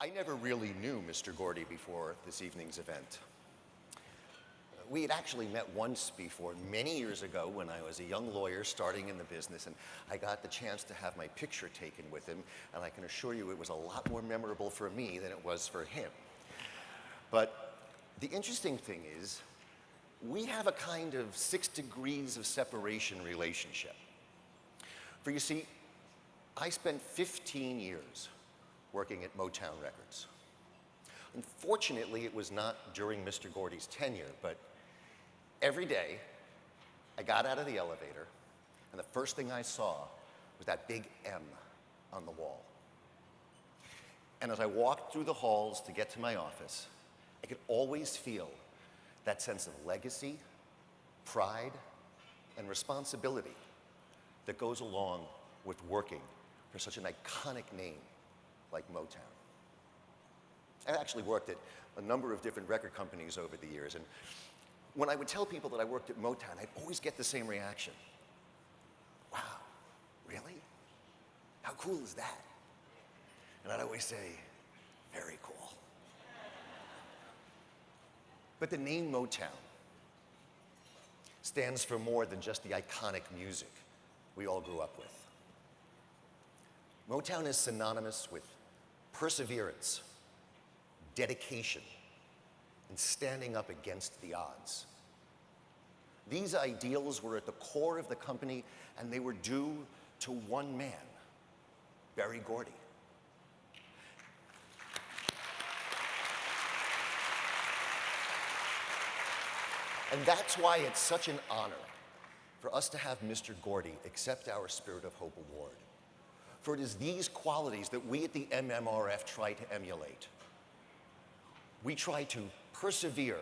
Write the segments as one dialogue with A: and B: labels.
A: I never really knew Mr. Gordy before this evening's event. We had actually met once before, many years ago, when I was a young lawyer starting in the business, and I got the chance to have my picture taken with him, and I can assure you it was a lot more memorable for me than it was for him. But the interesting thing is, we have a kind of 6 degrees of separation relationship. For you see, I spent 15 years working at Motown Records. Unfortunately, it was not during Mr. Gordy's tenure, but every day I got out of the elevator, and the first thing I saw was that big M on the wall. And as I walked through the halls to get to my office, I could always feel that sense of legacy, pride, and responsibility that goes along with working for such an iconic name like Motown. I actually worked at a number of different record companies over the years, and when I would tell people that I worked at Motown, I'd always get the same reaction. Wow, really? How cool is that? And I'd always say, very cool. But the name Motown stands for more than just the iconic music we all grew up with. Motown is synonymous with perseverance, dedication, and standing up against the odds. These ideals were at the core of the company, and they were due to one man, Berry Gordy. And that's why it's such an honor for us to have Mr. Gordy accept our Spirit of Hope Award. For it is these qualities that we at the MMRF try to emulate. We try to persevere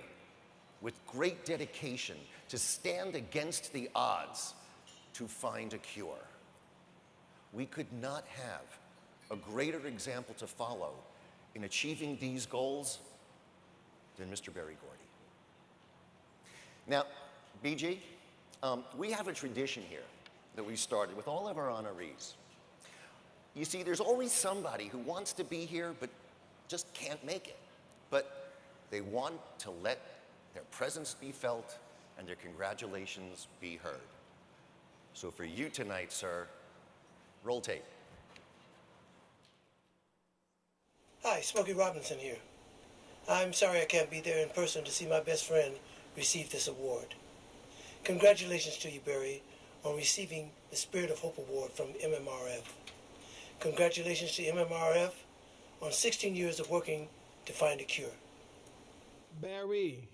A: with great dedication to stand against the odds to find a cure. We could not have a greater example to follow in achieving these goals than Mr. Berry Gordy. Now, BG, we have a tradition here that we started with all of our honorees. You see, there's always somebody who wants to be here but just can't make it. But they want to let their presence be felt and their congratulations be heard. So for you tonight, sir, roll tape.
B: Hi, Smokey Robinson here. I'm sorry I can't be there in person to see my best friend receive this award. Congratulations to you, Berry, on receiving the Spirit of Hope Award from MMRF. Congratulations to MMRF on 16 years of working to find a cure.
C: Berry,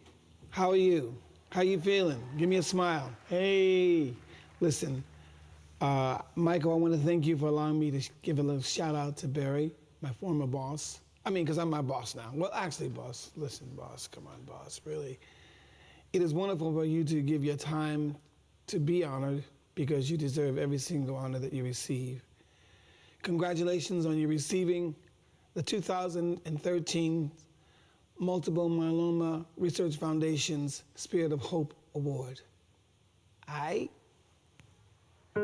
C: how are you? How you feeling? Give me a smile. Hey, listen, Michael, I want to thank you for allowing me to give a little shout out to Berry, my former boss. I mean, because I'm my boss now. Well, actually, boss, listen, boss, come on, boss, really. It is wonderful for you to give your time to be honored because you deserve every single honor that you receive. Congratulations on you receiving the 2013 Multiple Myeloma Research Foundation's Spirit of Hope Award. Aight? Do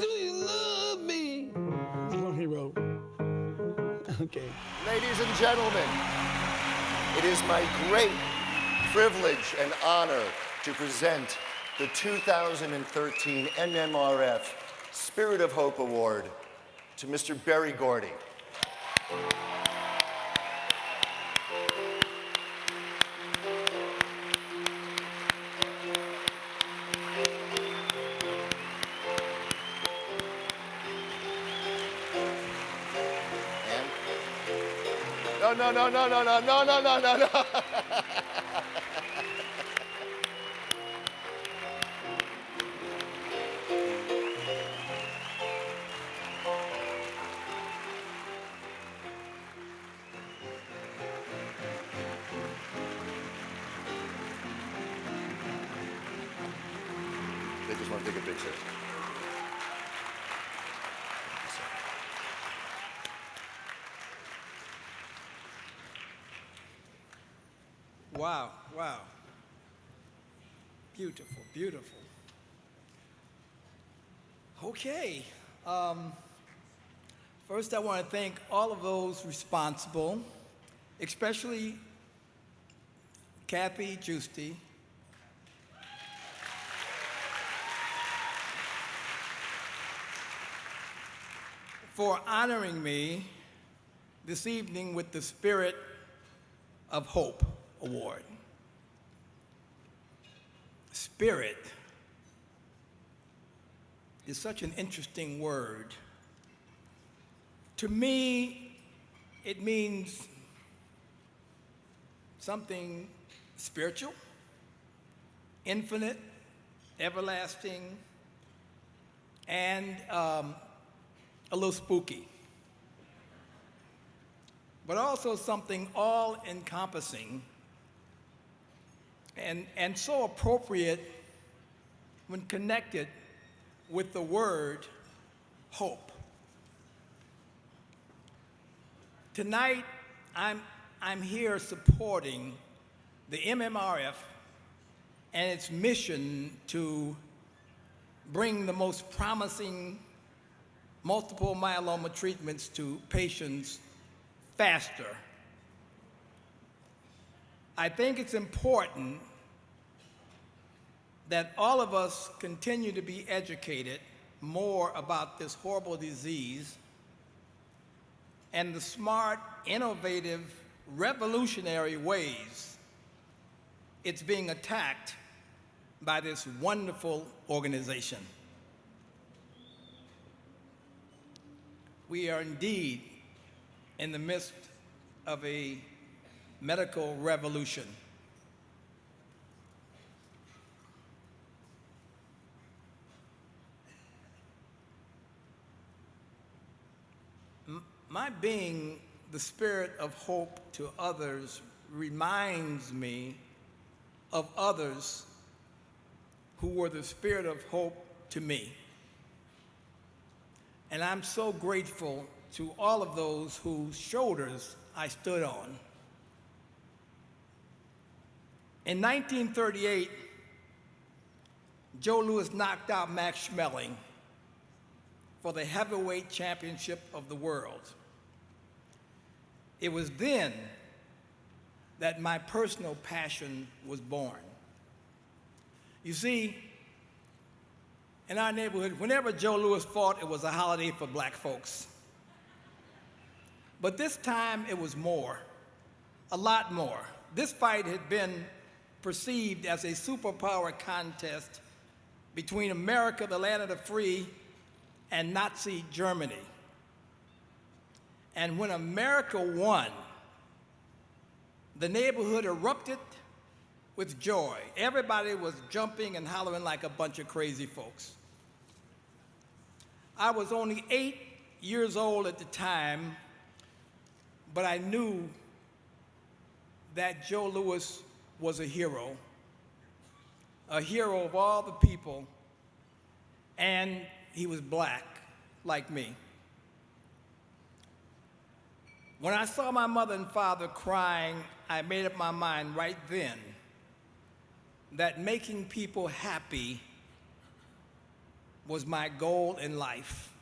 C: you love me? That's what he wrote. Okay.
A: Ladies and gentlemen, it is my great privilege and honor to present the 2013 MMRF Spirit of Hope Award to Mr. Berry Gordy. No. They just want to take a picture.
D: Wow, wow. Beautiful, beautiful. Okay. First, I want to thank all of those responsible, especially Kathy Giusti, for honoring me this evening with the Spirit of Hope Award. Spirit is such an interesting word. To me, it means something spiritual, infinite, everlasting, and a little spooky, but also something all-encompassing and so appropriate when connected with the word hope. Tonight, I'm here supporting the MMRF and its mission to bring the most promising multiple myeloma treatments to patients faster. I think it's important that all of us continue to be educated more about this horrible disease and the smart, innovative, revolutionary ways it's being attacked by this wonderful organization. We are indeed in the midst of a medical revolution. My being the spirit of hope to others reminds me of others who were the spirit of hope to me. And I'm so grateful to all of those whose shoulders I stood on. In 1938, Joe Louis knocked out Max Schmeling for the heavyweight championship of the world. It was then that my personal passion was born. You see, in our neighborhood, whenever Joe Louis fought, it was a holiday for black folks. But this time it was more, a lot more. This fight had been perceived as a superpower contest between America, the land of the free, and Nazi Germany. And when America won, the neighborhood erupted with joy. Everybody was jumping and hollering like a bunch of crazy folks. I was only 8 years old at the time, but I knew that Joe Louis was a hero of all the people, and he was black, like me. When I saw my mother and father crying, I made up my mind right then that making people happy was my goal in life.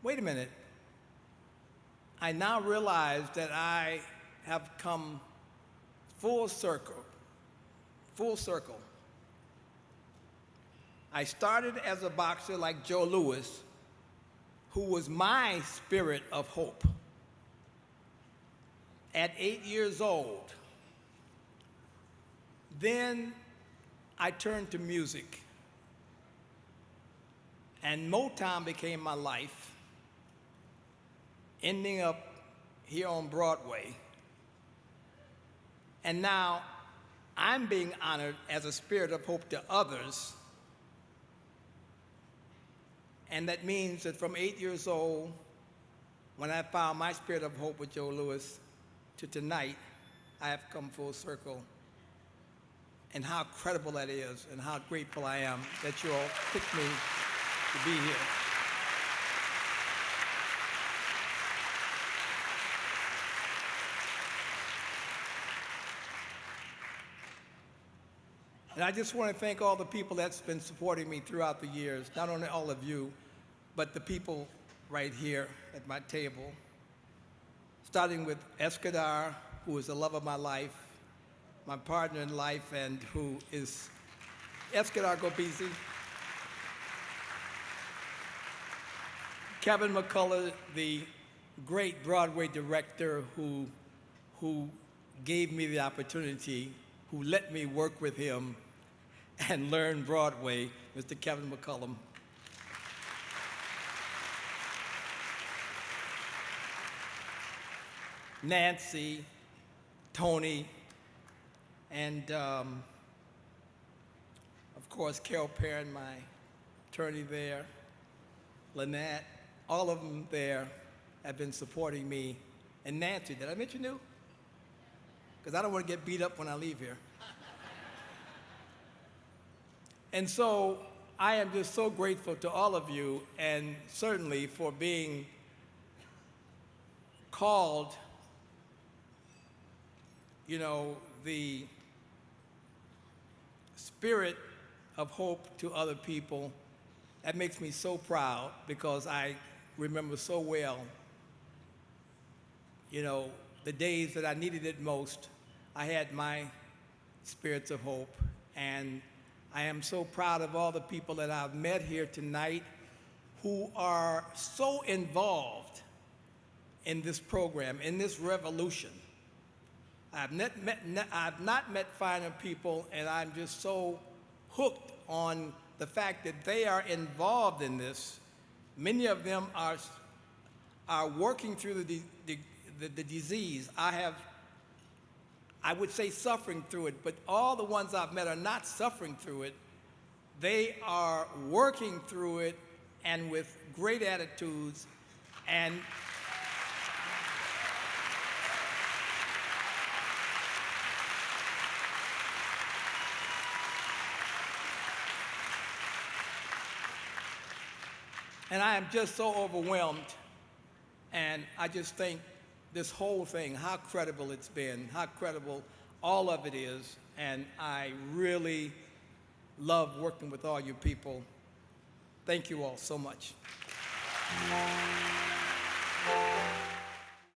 D: Wait a minute. I now realize that I have come full circle. I started as a boxer like Joe Louis, who was my spirit of hope. At 8 years old, then I turned to music, and Motown became my life, ending up here on Broadway. And now I'm being honored as a spirit of hope to others. And that means that from 8 years old, when I found my spirit of hope with Joe Louis, to tonight, I have come full circle. And how credible that is, and how grateful I am that you all picked me to be here. And I just want to thank all the people that's been supporting me throughout the years, not only all of you, but the people right here at my table, starting with Escadar, who is the love of my life, my partner in life, and who is Escadar Gobisi, Kevin McCullough, the great Broadway director who gave me the opportunity, who let me work with him and learn Broadway, Mr. Kevin McCullum. Nancy, Tony, and of course Carol Perrin, my attorney there, Lynette, all of them there have been supporting me. And Nancy, did I mention you? Because I don't want to get beat up when I leave here. And so I am just so grateful to all of you, and certainly for being called, you know, the spirit of hope to other people. That makes me so proud, because I remember so well, you know, the days that I needed it most. I had my spirits of hope, and I am so proud of all the people that I've met here tonight who are so involved in this program, in this revolution. I've not met finer people, and I'm just so hooked on the fact that they are involved in this. Many of them are working through the disease. I would say suffering through it, but all the ones I've met are not suffering through it. They are working through it, and with great attitudes, and I am just so overwhelmed, and I just think this whole thing, how credible it's been, how credible all of it is, and I really love working with all you people. Thank you all so much.